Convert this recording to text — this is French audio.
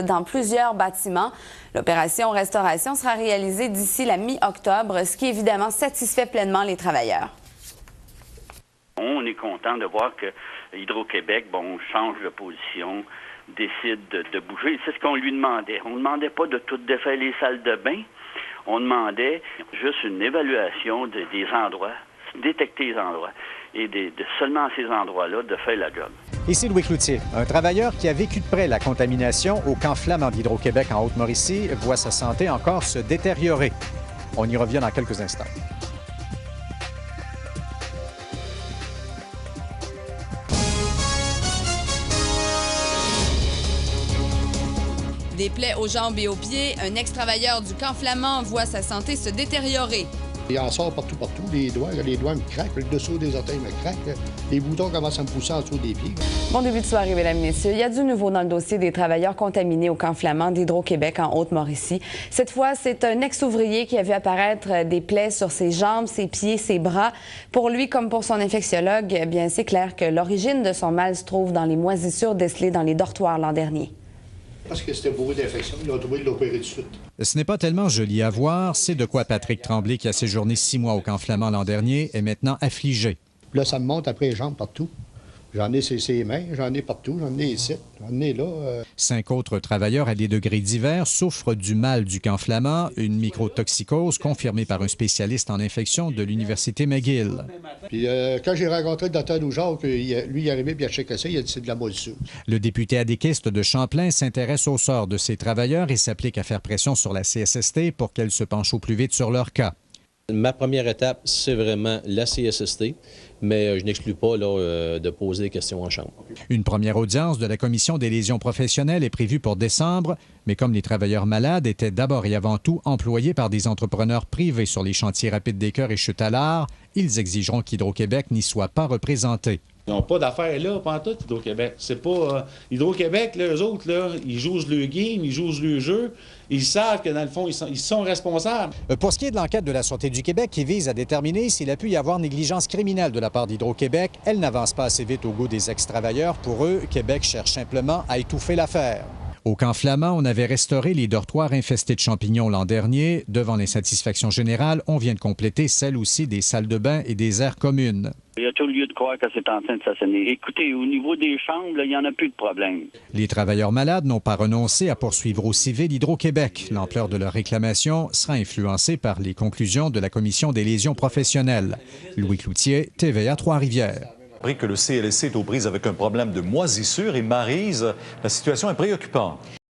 dans plusieurs bâtiments. L'opération restauration sera réalisée d'ici la mi-octobre, ce qui évidemment satisfait pleinement les travailleurs. On est content de voir que Hydro-Québec, change de position, décide de bouger. C'est ce qu'on lui demandait. On ne demandait pas de tout défaire les salles de bain. On demandait juste une évaluation des endroits, détecter les endroits et de seulement à ces endroits-là de faire la job. Ici Louis Cloutier, un travailleur qui a vécu de près la contamination au camp Flamand d'Hydro-Québec en Haute-Mauricie voit sa santé encore se détériorer. On y revient dans quelques instants. Des plaies aux jambes et aux pieds, un ex-travailleur du camp Flamand voit sa santé se détériorer. Il en sort partout. Les doigts me craquent, le dessous des orteils me craque. Les boutons commencent à me pousser en dessous des pieds. Bon début de soirée, mesdames et messieurs. Il y a du nouveau dans le dossier des travailleurs contaminés au camp Flamand d'Hydro-Québec en Haute-Mauricie. Cette fois, c'est un ex-ouvrier qui a vu apparaître des plaies sur ses jambes, ses pieds, ses bras. Pour lui, comme pour son infectiologue, eh bien, c'est clair que l'origine de son mal se trouve dans les moisissures décelées dans les dortoirs l'an dernier. Parce que c'était bourré d'infection, ils ont trouvé de l'opérer tout de suite. Ce n'est pas tellement joli à voir, c'est de quoi Patrick Tremblay, qui a séjourné 6 mois au camp Flamand l'an dernier, est maintenant affligé. Là, ça me monte après les jambes partout. J'en ai sur ses mains, j'en ai partout, j'en ai ici, j'en ai là. 5 autres travailleurs à des degrés divers souffrent du mal du camp Flamand, une microtoxicose confirmée par un spécialiste en infection de l'Université McGill. Puis quand j'ai rencontré le docteur Loujarque, lui, il est arrivé puis il a checké ça, il a dit c'est de la moisissure. Le député adéquiste de Champlain s'intéresse au sort de ces travailleurs et s'applique à faire pression sur la CSST pour qu'elle se penche au plus vite sur leur cas. Ma première étape, c'est vraiment la CSST, mais je n'exclus pas de poser des questions en chambre. Une première audience de la Commission des lésions professionnelles est prévue pour décembre, mais comme les travailleurs malades étaient d'abord et avant tout employés par des entrepreneurs privés sur les chantiers rapides des Cœurs et Chute-à-Lard, ils exigeront qu'Hydro-Québec n'y soit pas représenté. Ils n'ont pas d'affaires là, pantoute, Hydro-Québec. C'est pas... Hydro-Québec, là, eux autres, là, ils jouent le game, ils jouent le jeu. Ils savent que, dans le fond, ils sont responsables. Pour ce qui est de l'enquête de la Sûreté du Québec qui vise à déterminer s'il a pu y avoir négligence criminelle de la part d'Hydro-Québec, elle n'avance pas assez vite au goût des ex-travailleurs. Pour eux, Québec cherche simplement à étouffer l'affaire. Au camp Flamand, on avait restauré les dortoirs infestés de champignons l'an dernier. Devant l'insatisfaction générale, on vient de compléter celle aussi des salles de bain et des aires communes. Il y a tout lieu de croire que c'est en train de s'assainir. Écoutez, au niveau des chambres, là, il n'y en a plus de problème. Les travailleurs malades n'ont pas renoncé à poursuivre au civil Hydro-Québec. L'ampleur de leur réclamation sera influencée par les conclusions de la Commission des lésions professionnelles. Louis Cloutier, TVA Trois-Rivières. Que le CLSC est aux prises avec un problème de moisissure et Maryse, la situation est préoccupante.